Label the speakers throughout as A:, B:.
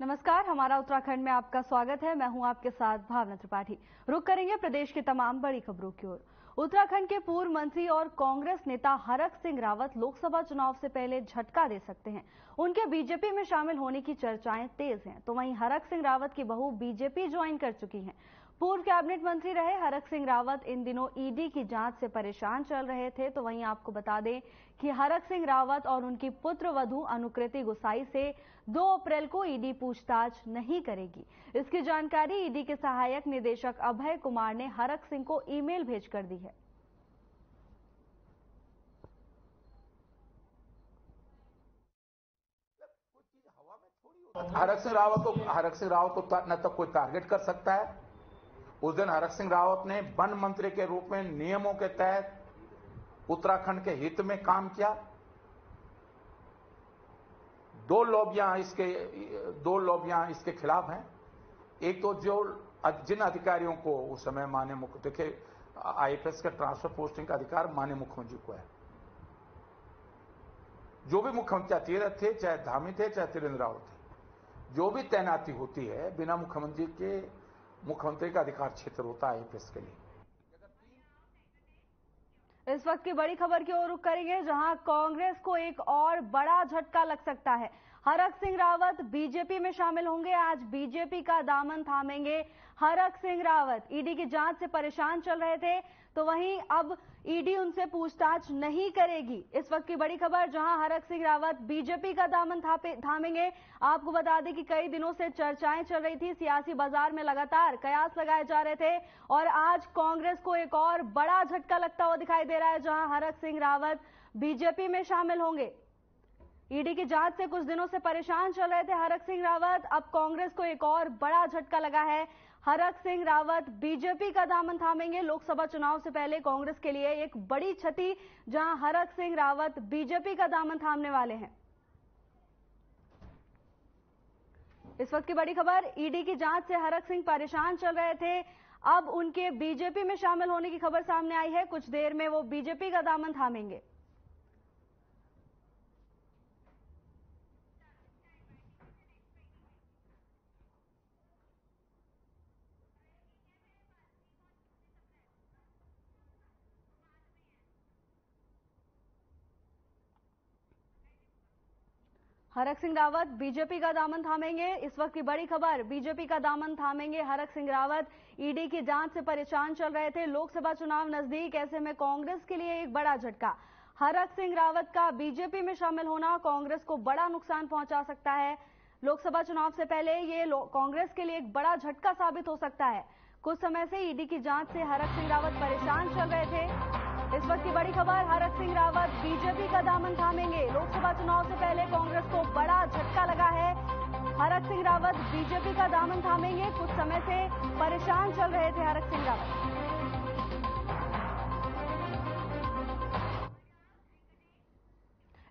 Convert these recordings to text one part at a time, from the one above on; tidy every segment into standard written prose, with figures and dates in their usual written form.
A: नमस्कार, हमारा उत्तराखंड में आपका स्वागत है। मैं हूं आपके साथ भावना त्रिपाठी। रुक करेंगे प्रदेश की तमाम बड़ी खबरों की ओर। उत्तराखंड के पूर्व मंत्री और कांग्रेस नेता हरक सिंह रावत लोकसभा चुनाव से पहले झटका दे सकते हैं। उनके बीजेपी में शामिल होने की चर्चाएं तेज हैं। तो वहीं हरक सिंह रावत की बहू बीजेपी ज्वाइन कर चुकी हैं। पूर्व कैबिनेट मंत्री रहे हरक सिंह रावत इन दिनों ईडी की जांच से परेशान चल रहे थे। तो वहीं आपको बता दें कि हरक सिंह रावत और उनकी पुत्रवधू अनुकृति गुसाई से 2 अप्रैल को ईडी पूछताछ नहीं करेगी। इसकी जानकारी ईडी के सहायक निदेशक अभय कुमार ने हरक सिंह को ईमेल भेजकर दी है।
B: हरक सिंह रावत को न तो कोई टारगेट कर सकता है। उस दिन हरक सिंह रावत ने वन मंत्री के रूप में नियमों के तहत उत्तराखंड के हित में काम किया। दो लॉबियां इसके खिलाफ हैं। एक तो जिन अधिकारियों को उस समय माननीय मुख्य देखिए आईएफएस का ट्रांसफर पोस्टिंग का अधिकार माननीय मुख्यमंत्री को है। जो भी मुख्यमंत्री तीरथ थे, चाहे धामी थे, चाहे त्रिवेंद्र रावत थे, जो भी तैनाती होती है बिना मुख्यमंत्री का अधिकार क्षेत्र होता है आईएफएस के लिए।
A: इस वक्त की बड़ी खबर की ओर रुख करेंगे, जहां कांग्रेस को एक और बड़ा झटका लग सकता है। हरक सिंह रावत बीजेपी में शामिल होंगे। आज बीजेपी का दामन थामेंगे हरक सिंह रावत। ईडी की जांच से परेशान चल रहे थे, तो वहीं अब ईडी उनसे पूछताछ नहीं करेगी। इस वक्त की बड़ी खबर, जहां हरक सिंह रावत बीजेपी का दामन थामेंगे। आपको बता दें कि कई दिनों से चर्चाएं चल रही थी, सियासी बाजार में लगातार कयास लगाए जा रहे थे और आज कांग्रेस को एक और बड़ा झटका लगता हुआ दिखाई दे रहा है, जहां हरक सिंह रावत बीजेपी में शामिल होंगे। ईडी की जांच से कुछ दिनों से परेशान चल रहे थे हरक सिंह रावत। अब कांग्रेस को एक और बड़ा झटका लगा है। हरक सिंह रावत बीजेपी का दामन थामेंगे। लोकसभा चुनाव से पहले कांग्रेस के लिए एक बड़ी क्षति, जहां हरक सिंह रावत बीजेपी का दामन थामने वाले हैं। इस वक्त की बड़ी खबर, ईडी की जांच से हरक सिंह परेशान चल रहे थे, अब उनके बीजेपी में शामिल होने की खबर सामने आई है। कुछ देर में वो बीजेपी का दामन थामेंगे। हरक सिंह रावत बीजेपी का दामन थामेंगे। इस वक्त की बड़ी खबर, बीजेपी का दामन थामेंगे हरक सिंह रावत। ईडी की जांच से परेशान चल रहे थे। लोकसभा चुनाव नजदीक, ऐसे में कांग्रेस के लिए एक बड़ा झटका। हरक सिंह रावत का बीजेपी में शामिल होना कांग्रेस को बड़ा नुकसान पहुंचा सकता है। लोकसभा चुनाव से पहले ये कांग्रेस के लिए एक बड़ा झटका साबित हो सकता है। कुछ समय से ईडी की जांच से हरक सिंह रावत परेशान चल रहे थे। इस वक्त की बड़ी खबर, हरक सिंह रावत बीजेपी का दामन थामेंगे। लोकसभा चुनाव से पहले कांग्रेस को बड़ा झटका लगा है। हरक सिंह रावत बीजेपी का दामन थामेंगे। कुछ समय से परेशान चल रहे थे हरक सिंह रावत।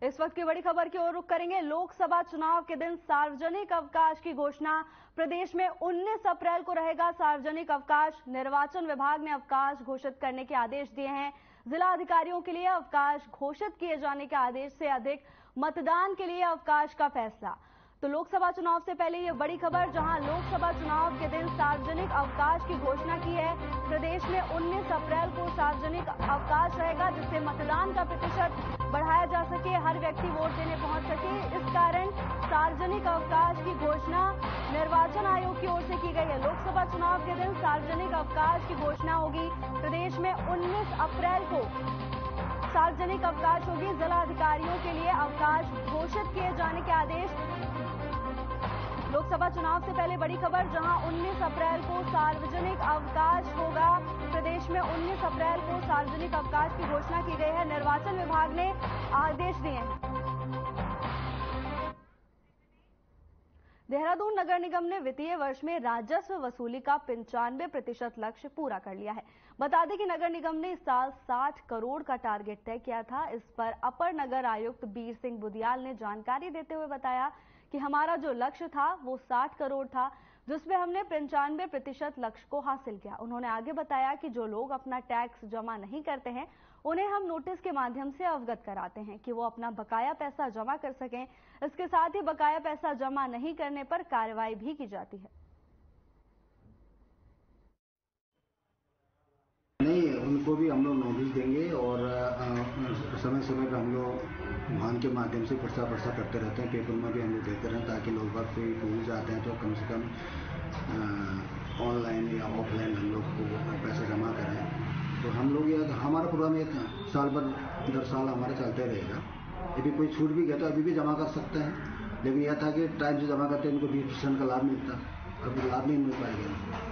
A: इस वक्त की बड़ी खबर की ओर रुख करेंगे। लोकसभा चुनाव के दिन सार्वजनिक अवकाश की घोषणा। प्रदेश में 19 अप्रैल को रहेगा सार्वजनिक अवकाश। निर्वाचन विभाग ने अवकाश घोषित करने के आदेश दिए हैं। जिला अधिकारियों के लिए अवकाश घोषित किए जाने के आदेश से अधिक मतदान के लिए अवकाश का फैसला। तो लोकसभा चुनाव से पहले ये बड़ी खबर, जहां लोकसभा चुनाव के दिन सार्वजनिक अवकाश की घोषणा की है। प्रदेश में 19 अप्रैल को सार्वजनिक अवकाश रहेगा, जिससे मतदान का प्रतिशत बढ़ाया जा सके, हर व्यक्ति वोट देने पहुंच सके। इस कारण सार्वजनिक अवकाश की घोषणा निर्वाचन आयोग की ओर से की गई है। लोकसभा चुनाव के दिन सार्वजनिक अवकाश की घोषणा होगी। प्रदेश में 19 अप्रैल को सार्वजनिक अवकाश होगी। जिला अधिकारियों के लिए अवकाश घोषित किए जाने के आदेश। लोकसभा चुनाव से पहले बड़ी खबर, जहां 19 अप्रैल को सार्वजनिक अवकाश होगा। प्रदेश में 19 अप्रैल को सार्वजनिक अवकाश की घोषणा की गई है। निर्वाचन विभाग ने आदेश दिए हैं। देहरादून नगर निगम ने वित्तीय वर्ष में राजस्व वसूली का 95% लक्ष्य पूरा कर लिया है। बता दें कि नगर निगम ने इस साल 60 करोड़ का टारगेट तय किया था। इस पर अपर नगर आयुक्त बीर सिंह बुदियाल ने जानकारी देते हुए बताया कि हमारा जो लक्ष्य था वो 60 करोड़ था, जिसमें हमने 95% लक्ष्य को हासिल किया। उन्होंने आगे बताया कि जो लोग अपना टैक्स जमा नहीं करते हैं उन्हें हम नोटिस के माध्यम से अवगत कराते हैं कि वो अपना बकाया पैसा जमा कर सकें। इसके साथ ही बकाया पैसा जमा नहीं करने पर कार्रवाई भी की जाती है।
C: नहीं, उनको भी हम लोग नोटिस देंगे और समय समय पर हम लोग वाहन के माध्यम से प्रचार करते रहते हैं। पेपर में भी हम लोग देते रहते हैं ताकि लोग बाग कोई भूल जाते हैं तो कम से कम ऑनलाइन या ऑफलाइन हम लोग को पैसा जमा करें। तो हम लोग ये हमारा प्रोग्राम एक साल भर दर साल हमारा चलते रहेगा। यदि कोई छूट भी गया तो अभी भी जमा कर सकते हैं, लेकिन यह था कि टाइम से जमा करते हैं उनको 20% का लाभ मिलता, अभी लाभ नहीं मिल पाएगा।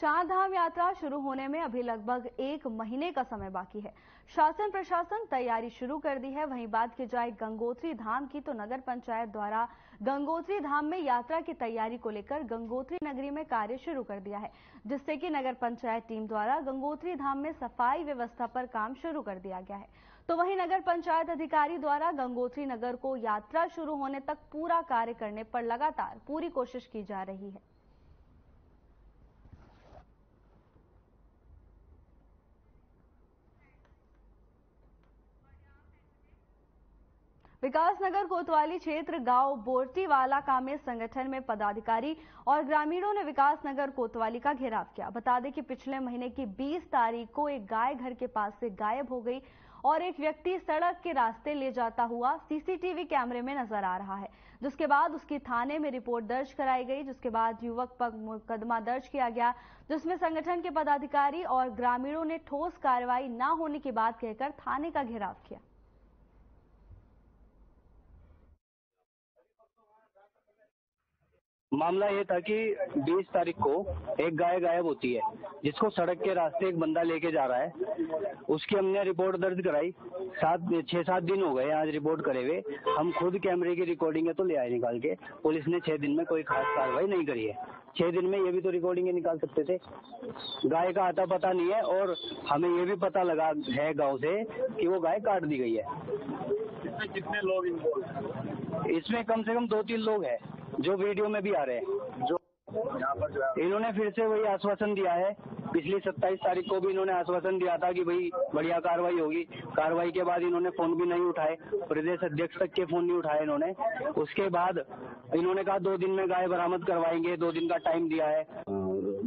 A: चार धाम यात्रा शुरू होने में अभी लगभग 1 महीने का समय बाकी है। शासन प्रशासन तैयारी शुरू कर दी है। वहीं बात की जाए गंगोत्री धाम की तो नगर पंचायत द्वारा गंगोत्री धाम में यात्रा की तैयारी को लेकर गंगोत्री नगरी में कार्य शुरू कर दिया है, जिससे कि नगर पंचायत टीम द्वारा गंगोत्री धाम में सफाई व्यवस्था पर काम शुरू कर दिया गया है। तो वहीं नगर पंचायत अधिकारी द्वारा गंगोत्री नगर को यात्रा शुरू होने तक पूरा कार्य करने पर लगातार पूरी कोशिश की जा रही है। विकासनगर कोतवाली क्षेत्र गांव बोरटीवाला में संगठन में पदाधिकारी और ग्रामीणों ने विकासनगर कोतवाली का घेराव किया। बता दें कि पिछले महीने की 20 तारीख को एक गाय घर के पास से गायब हो गई और एक व्यक्ति सड़क के रास्ते ले जाता हुआ सीसीटीवी कैमरे में नजर आ रहा है, जिसके बाद उसकी थाने में रिपोर्ट दर्ज कराई गई, जिसके बाद युवक पर मुकदमा दर्ज किया गया, जिसमें संगठन के पदाधिकारी और ग्रामीणों ने ठोस कार्रवाई न होने की बात कहकर थाने का घेराव किया।
D: मामला ये था कि 20 तारीख को एक गाय गायब होती है, जिसको सड़क के रास्ते एक बंदा लेके जा रहा है। उसकी हमने रिपोर्ट दर्ज कराई। 6-7 दिन हो गए आज रिपोर्ट करे हुए। हम खुद कैमरे की रिकॉर्डिंग है तो ले आए निकाल के। पुलिस ने 6 दिन में कोई खास कार्रवाई नहीं करी है। 6 दिन में ये भी तो रिकॉर्डिंग निकाल सकते थे। गाय का आता पता नहीं है और हमें ये भी पता लगा है गाँव से कि वो गाय काट दी गई है।
E: इसमें कितने लोग इन्वॉल्व?
D: इसमें कम से कम 2-3 लोग हैं जो वीडियो में भी आ रहे हैं। जो
E: यहाँ पर जो है
D: इन्होंने फिर से वही आश्वासन दिया है। पिछली 27 तारीख को भी इन्होंने आश्वासन दिया था कि भाई बढ़िया कार्रवाई होगी। कार्रवाई के बाद इन्होंने फोन भी नहीं उठाए, प्रदेश अध्यक्ष तक के फोन नहीं उठाए इन्होंने। उसके बाद इन्होंने कहा 2 दिन में गाय बरामद करवाएंगे, 2 दिन का टाइम दिया है।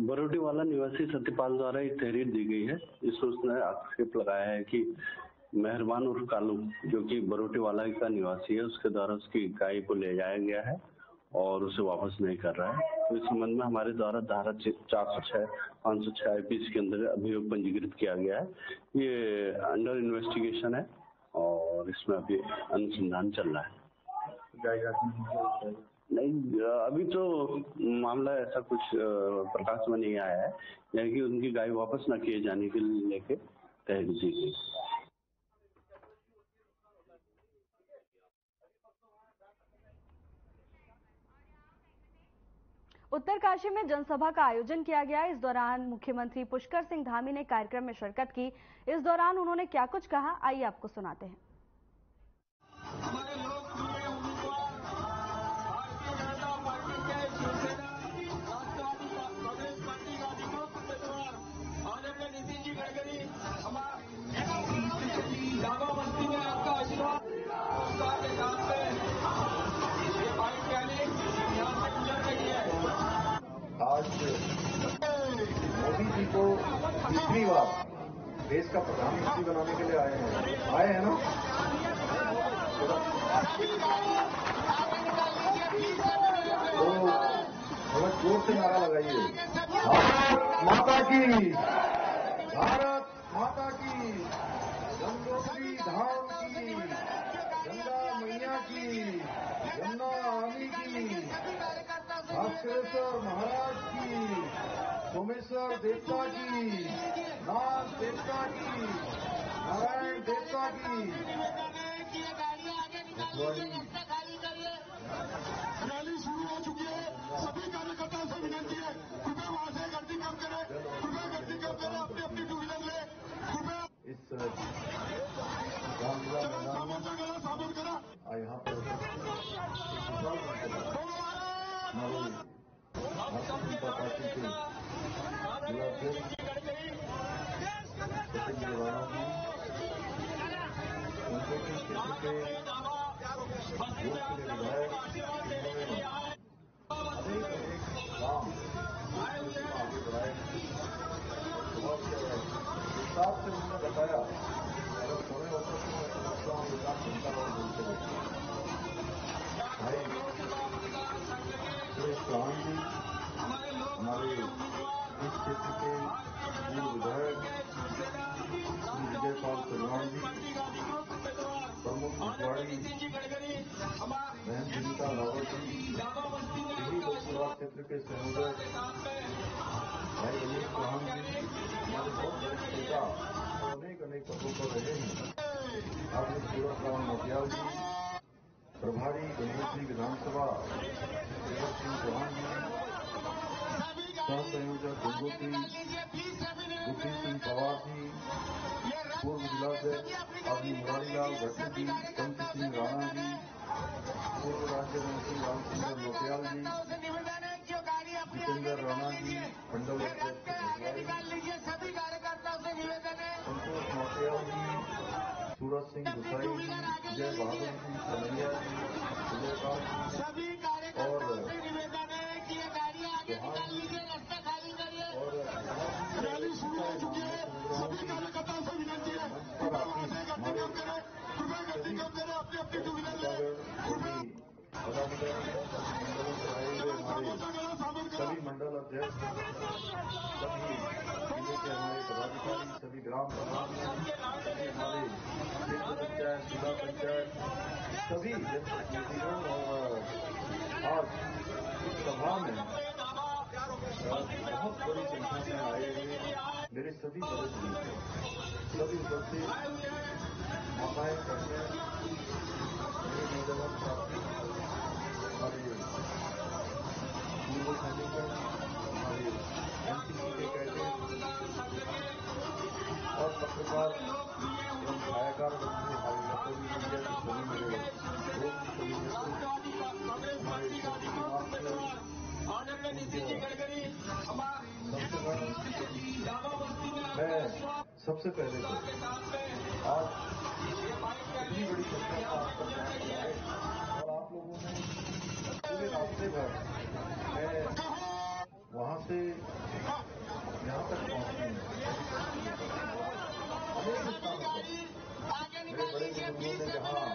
F: बरोटीवाला निवासी सत्यपाल द्वारा एक तहरीर दी गई है। इसमें उसने आक्षेप लगाया है कि मेहरबान उर्फ कालू, जो कि बरोटीवाला का निवासी है, उसके द्वारा उसकी गाय को ले जाया गया है और उसे वापस नहीं कर रहा है। तो इस संबंध में हमारे द्वारा धारा 406, 506 IPC के अंदर अभियोग पंजीकृत किया गया है। ये अंडर इन्वेस्टिगेशन है और इसमें अभी अनुसंधान चल रहा है। नहीं, अभी तो मामला ऐसा कुछ प्रकाश में नहीं आया है, यानी कि उनकी गाय वापस न किए जाने के लेके तहरीर दी गई।
A: उत्तरकाशी में जनसभा का आयोजन किया गया। इस दौरान मुख्यमंत्री पुष्कर सिंह धामी ने कार्यक्रम में शिरकत की। इस दौरान उन्होंने क्या कुछ कहा, आइए आपको सुनाते हैं।
G: आज मोदी जी को तीसरी बार देश का प्रधानमंत्री बनाने के लिए आए हैं ना। तो थोड़ा जोर से नारा लगाइए, भारत माता की, भारत माता की, गंगोत्री धाम की, गंगा मैया की, यमुना रानी की, भास्करेश्वर महाराज की, सोमेश्वर देवता की, नाथ देवता की, नारायण देवता की।
E: रैली शुरू हो चुकी है। सभी कार्यकर्ताओं से विनती है, कृपया वहां से गर्दी कम करें, कृपया गर्दी कम करें, अपनी अपनी टू व्हीलर ले, कृपया
G: इस मैदान
E: साबित करा।
G: यहाँ पर भारतीय जनता पार्टी के जिला अध्यक्ष के वोट के लिए विधायक जिन्होंने अनेक काम आगे बढ़ाए बहुत हिसाब से उन्होंने बताया। अगर समय होता तो मैं समझता हूँ एक आध घंटा और बोलते रहते भाई सुरेश चौहान जी हमारे इस क्षेत्र के पूर्व विधायक श्री विजयपाल सलमान जी, प्रमुख भटवाड़ी बहन जीविका रावत जी, टिहरी लोकसभा क्षेत्र के संयोजक भाई अनिल चौहान जी, हमारे बहुत वरिष्ठ नेता और अनेक पदों पर रहे हैं आदरणीय सूरतराम मोतियाल जी, प्रभारी गंगोत्री विधानसभा श्री देवर सिंह चौहान जी, सह संयोजक गंगोत्री गुरप्रीत सिंह पवार जी, पूर्व जिलाध्यक्ष आदरणीय मुरारीलाल भट्ट जी, पंच सिंह राणा जी, पूर्व राज्य मंत्री रामचंद्र नौटियाल जी, जितेंद्र राणा जी, मंडल अध्यक्ष संतोष नौटियाल जी, सूरज सिंह गुसाई जी, जय बहादुर सिंह कन्हैया जी, विजयपाल जी और सभी मंडल अध्यक्ष, सभी जिले के हमारे पदाधिकारी, सभी ग्राम प्रधान, सभी हमारे क्षेत्र पंचायत, जिला पंचायत, सभी जनप्रतिनिधिगण और आज इस सभा में बहुत बड़ी संख्या में आए हुए मेरे सभी वरिष्ठ मित्र, सभी उपस्थित माताएं, बहनें, मेरे नौजवान साथी, हमारे पूर्व सैनिकगण, हमारे एनसीसी के कैडेट और पत्रकार एवं छायाकार बंधु, हमारे इलेक्ट्रॉनिक मीडिया के सभी मेरे दोस्त, सभी मित्र, हमारे शक्ति समाज के मैं सबसे पहले तो आज इतनी बड़ी संख्या में आप सब यहाँ पर आए और आप लोगों ने पूरे रास्ते भर मैं वहाँ से यहाँ तक पहुँचने में अनेक स्थानों पर मेरे बड़े बुजुर्गों ने जहाँ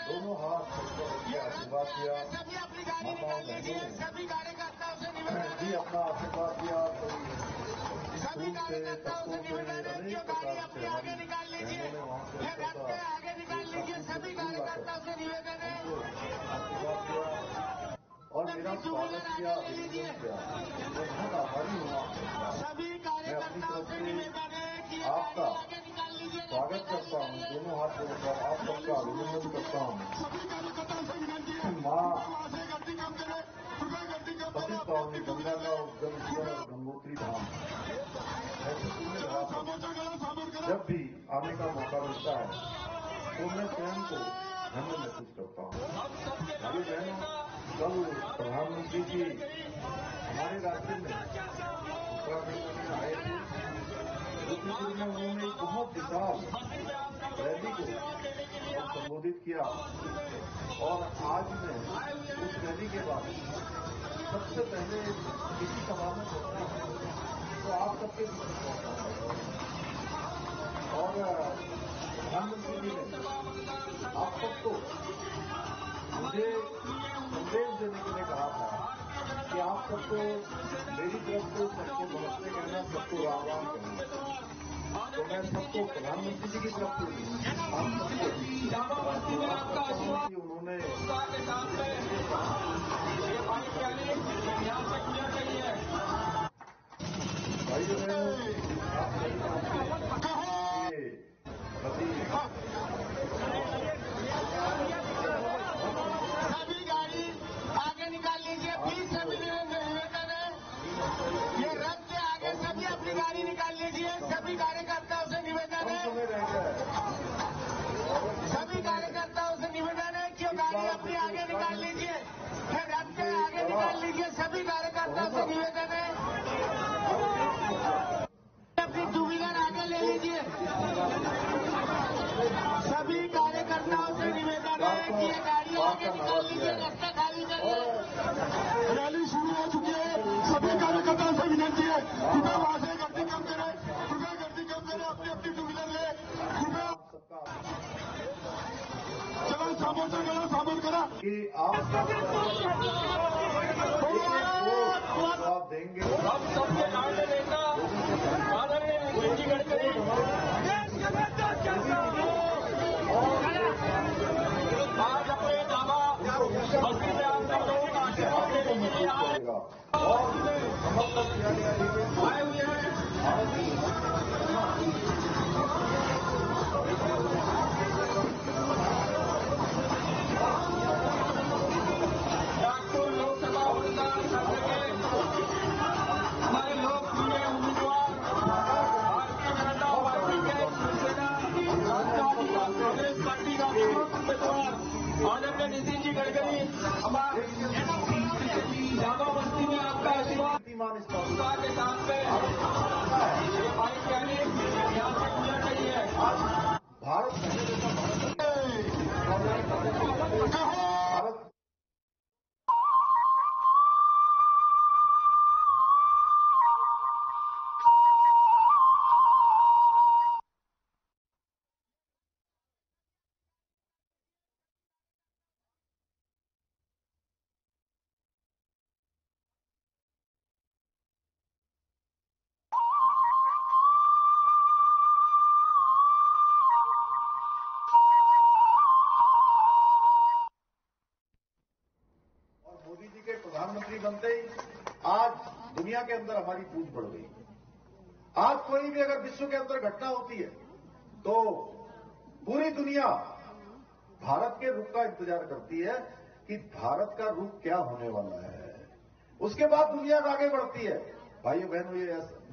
G: दोनों हाथ सबको रखकर आशीर्वाद दिया, माताओं बहनों ने भी अपना आशीर्वाद दिया, कोई फूल से, पत्तों से, अनेक प्रकार से हमारी बहनों ने वहाँ से अच्छा सा फूल लाकर हमको आशीर्वाद दिया और मेरा स्वागत किया, अभिनंदन किया। मैं बहुत आभारी हूँ आप सबका। मैं अपनी तरफ से आपका स्वागत करता हूँ, दोनों हाथ जोड़कर आप सबका अभिनंदन करता हूँ। माँ सती पावनी गंगा का उद्गम स्थल और गंगोत्री धाम, ऐसे पूरे रात जब भी आने का मौका मिलता है तो मैं स्वयं को धन्य महसूस करता हूँ। भाई बहनों, कल प्रधानमंत्री जी हमारे राज्य में उत्तराखंड में आए थे। रुद्रपुर में उन्होंने एक बहुत विशाल रैली को संबोधित किया और आज मैं उस रैली के बाद सबसे पहले किसी सभा में पहुंचा हूं तो आप सबके बीच में पहुंचा हूं और प्रधानमंत्री जी ने आप सबको मुझे संदेश देने के लिए कहा था कि आप सबको मेरी तरफ से सबको नमस्ते कहना, सबको राम राम कहना। तो मैं सबको प्रधानमंत्री जी की तरफ से आप सबको धन्यवाद करता हूँ कि उन्होंने भाइयों बहनों, आप सभी जानते हैं कि अभी आगे निकाल लीजिए, प्लीज सभी निवेदन है, ये रथ से आगे सभी अपनी गाड़ी निकाल लीजिए। सभी कार्यकर्ताओं से निवेदन है, सभी कार्यकर्ताओं से निवेदन है कि गाड़ी अपनी आगे निकाल लीजिए, फिर रथ से आगे निकाल लीजिए। सभी कार्यकर्ताओं से निवेदन है, अपनी टू व्हीलर आगे ले लीजिए। सभी कार्यकर्ताओं से
E: कार्यकर्ताओं से विनती है, कृपया वहां से गर्दी कम करें, कृपया गर्दी कम करें, अपनी अपनी टू व्हीलर ले, कृपया चलो सामोर करा
G: कि आप सब जवाब देंगे।
E: हम सबके आगे लेकर आदरणीय नितिन गडकरी आज अपने दावा मंत्री में आप सब लोगों का आशीर्वाद देने के लिए आए हुए हैं। नागपुर लोकसभा मतदान क्षेत्र के हमारे लोकप्रिय उम्मीदवार भारतीय जनता पार्टी के शिवसेना राष्ट्रवादी कांग्रेस पार्टी का प्रमुख उम्मीदवार आदरणीय नितिन जी गडकरी हमारे जामा बस्ती में आपका आशीर्वाद उत्साह के साथ में ये बाइक यानी यहाँ से गुजर रही है।
G: भारत मोदी जी के प्रधानमंत्री बनते ही आज दुनिया के अंदर हमारी पूछ बढ़ गई। आज कोई भी अगर विश्व के अंदर घटना होती है तो पूरी दुनिया भारत के रुख का इंतजार करती है कि भारत का रुख क्या होने वाला है। उसके बाद दुनिया आगे बढ़ती है। भाइयों बहनों, ये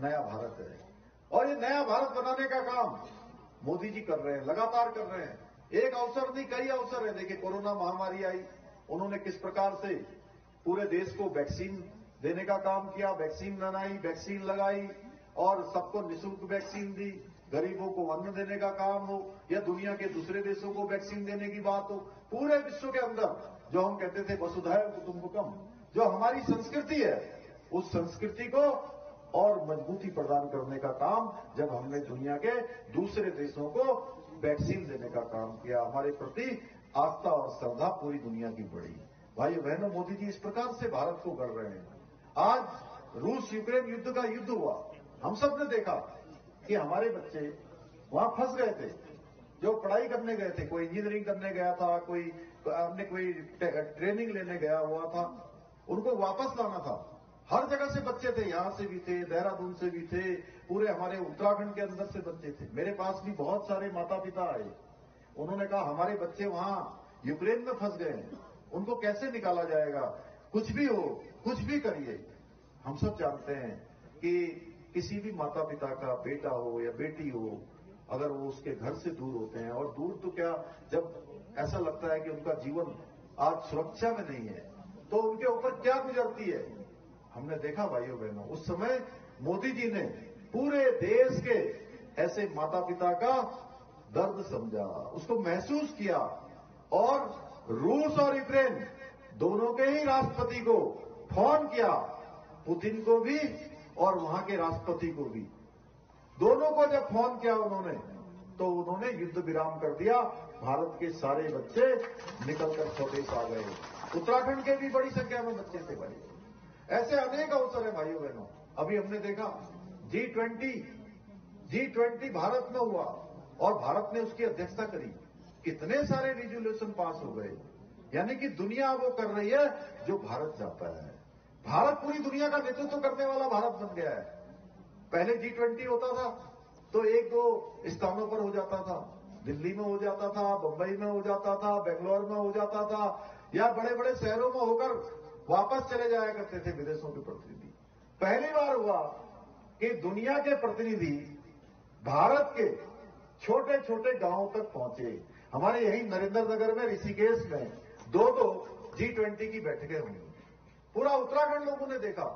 G: नया भारत है और ये नया भारत बनाने का काम मोदी जी कर रहे हैं, लगातार कर रहे हैं। एक अवसर नहीं, कई अवसर है। देखिए, कोरोना महामारी आई, उन्होंने किस प्रकार से पूरे देश को वैक्सीन देने का काम किया, वैक्सीन बनाई, वैक्सीन लगाई और सबको निःशुल्क वैक्सीन दी। गरीबों को अन्न देने का काम हो या दुनिया के दूसरे देशों को वैक्सीन देने की बात हो, पूरे विश्व के अंदर जो हम कहते थे वसुधैव कुटुंबकम, जो हमारी संस्कृति है, उस संस्कृति को और मजबूती प्रदान करने का काम जब हमने दुनिया के दूसरे देशों को वैक्सीन देने का काम किया, हमारे प्रति आस्था और श्रद्धा पूरी दुनिया की बढ़ी। भाइयों बहनों, मोदी जी इस प्रकार से भारत को कर रहे हैं। आज रूस यूक्रेन युद्ध का युद्ध हुआ, हम सब ने देखा कि हमारे बच्चे वहां फंस गए थे, जो पढ़ाई करने गए थे, कोई इंजीनियरिंग करने गया था, कोई ट्रेनिंग लेने गया हुआ था, उनको वापस लाना था। हर जगह से बच्चे थे, यहां से भी थे, देहरादून से भी थे, पूरे हमारे उत्तराखंड के अंदर से बच्चे थे। मेरे पास भी बहुत सारे माता पिता आए, उन्होंने कहा हमारे बच्चे वहां यूक्रेन में फंस गए हैं, उनको कैसे निकाला जाएगा, कुछ भी हो, कुछ भी करिए। हम सब जानते हैं कि किसी भी माता पिता का बेटा हो या बेटी हो, अगर वो उसके घर से दूर होते हैं, और दूर तो क्या, जब ऐसा लगता है कि उनका जीवन आज सुरक्षा में नहीं है, तो उनके ऊपर क्या गुजरती है, हमने देखा भाइयों बहनों। उस समय मोदी जी ने पूरे देश के ऐसे माता पिता का दर्द समझा, उसको महसूस किया और रूस और यूक्रेन दोनों के ही राष्ट्रपति को फोन किया, पुतिन को भी और वहां के राष्ट्रपति को भी। दोनों को जब फोन किया उन्होंने, तो उन्होंने युद्ध विराम कर दिया। भारत के सारे बच्चे निकलकर स्वदेश आ गए। उत्तराखंड के भी बड़ी संख्या में बच्चे थे भाई। ऐसे अनेक अवसर है भाइयों बहनों। अभी हमने देखा G20 भारत में हुआ और भारत ने उसकी अध्यक्षता करी। कितने सारे रिजोल्यूशन पास हो गए, यानी कि दुनिया वो कर रही है जो भारत चाहता है। भारत पूरी दुनिया का नेतृत्व करने वाला भारत बन गया है। पहले G20 होता था तो एक दो स्थानों पर हो जाता था, दिल्ली में हो जाता था, बंबई में हो जाता था, बेंगलोर में हो जाता था, या बड़े बड़े शहरों में होकर वापस चले जाया करते थे विदेशों के प्रतिनिधि। पहली बार हुआ कि दुनिया के प्रतिनिधि भारत के छोटे छोटे गांवों तक पहुंचे। हमारे यही नरेंद्र नगर में, ऋषिकेश में दो G20 की बैठकें हुई। पूरा उत्तराखंड लोगों ने देखा।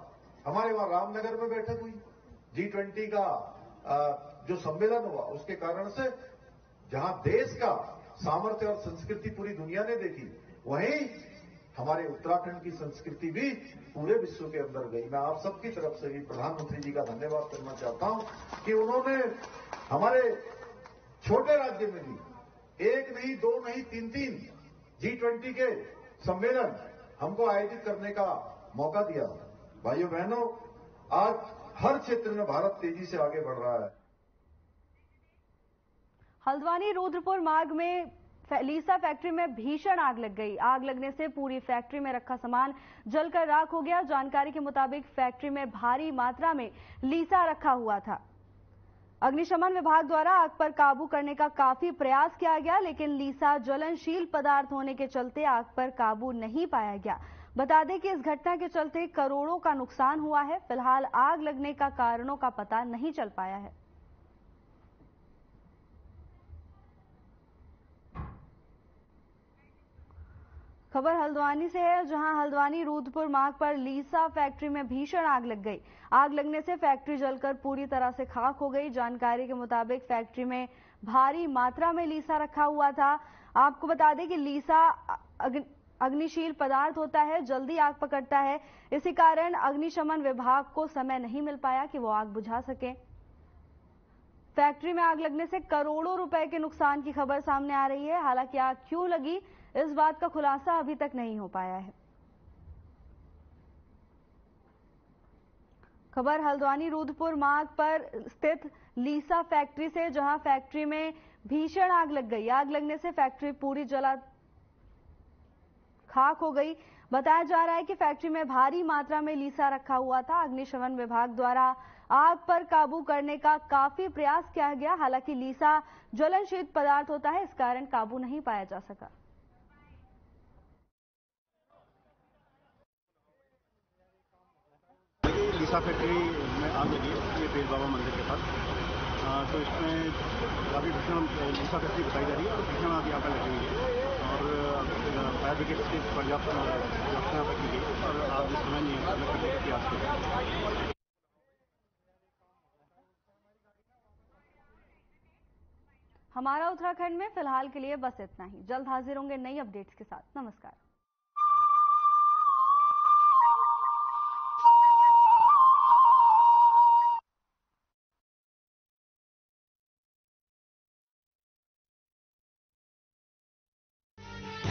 G: हमारे वहां रामनगर में बैठक हुई, G20 का जो सम्मेलन हुआ, उसके कारण से जहां देश का सामर्थ्य और संस्कृति पूरी दुनिया ने देखी, वहीं हमारे उत्तराखंड की संस्कृति भी पूरे विश्व के अंदर गई। मैं आप सबकी तरफ से भी प्रधानमंत्री जी का धन्यवाद करना चाहता हूं कि उन्होंने हमारे छोटे राज्य में भी 1 नहीं 2 नहीं 3 G20 के सम्मेलन हमको आयोजित करने का मौका दिया। भाइयों बहनों, आज हर क्षेत्र में भारत तेजी से आगे बढ़ रहा है।
A: हल्द्वानी रुद्रपुर मार्ग में लीसा फैक्ट्री में भीषण आग लग गई। आग लगने से पूरी फैक्ट्री में रखा सामान जलकर राख हो गया। जानकारी के मुताबिक फैक्ट्री में भारी मात्रा में लीसा रखा हुआ था। अग्निशमन विभाग द्वारा आग पर काबू करने का काफी प्रयास किया गया, लेकिन लीसा ज्वलनशील पदार्थ होने के चलते आग पर काबू नहीं पाया गया। बता दें कि इस घटना के चलते करोड़ों का नुकसान हुआ है। फिलहाल आग लगने का कारणों का पता नहीं चल पाया है। खबर हल्द्वानी से है, जहां हल्द्वानी रुद्रपुर मार्ग पर लीसा फैक्ट्री में भीषण आग लग गई। आग लगने से फैक्ट्री जलकर पूरी तरह से खाक हो गई। जानकारी के मुताबिक फैक्ट्री में भारी मात्रा में लीसा रखा हुआ था। आपको बता दें कि लीसा अग्निशील पदार्थ होता है, जल्दी आग पकड़ता है। इसी कारण अग्निशमन विभाग को समय नहीं मिल पाया कि वो आग बुझा सके। फैक्ट्री में आग लगने से करोड़ों रुपए के नुकसान की खबर सामने आ रही है। हालांकि आग क्यों लगी, इस बात का खुलासा अभी तक नहीं हो पाया है। खबर हल्द्वानी रुद्रपुर मार्ग पर स्थित लीसा फैक्ट्री से, जहां फैक्ट्री में भीषण आग लग गई। आग लगने से फैक्ट्री पूरी जला खाक हो गई। बताया जा रहा है कि फैक्ट्री में भारी मात्रा में लीसा रखा हुआ था। अग्निशमन विभाग द्वारा आग पर काबू करने का काफी प्रयास किया गया। हालांकि लीसा ज्वलनशील पदार्थ होता है, इस कारण काबू नहीं पाया जा सका।
H: लीसा फैक्ट्री में आग लगी है, ये बेल बाबा मंदिर के पास। तो इसमें काफ़ी भीषण लीसा फैक्ट्री बताई जा रही है और भीषण आग यहाँ पर लगी हुई है और फायर ब्रिगेड की पर्याप्त व्यवस्था पर की गई और आग इस समय नियंत्रण में करने का प्रयास किया गया।
A: हमारा उत्तराखंड में फिलहाल के लिए बस इतना ही। जल्द हाजिर होंगे नई अपडेट्स के साथ। नमस्कार।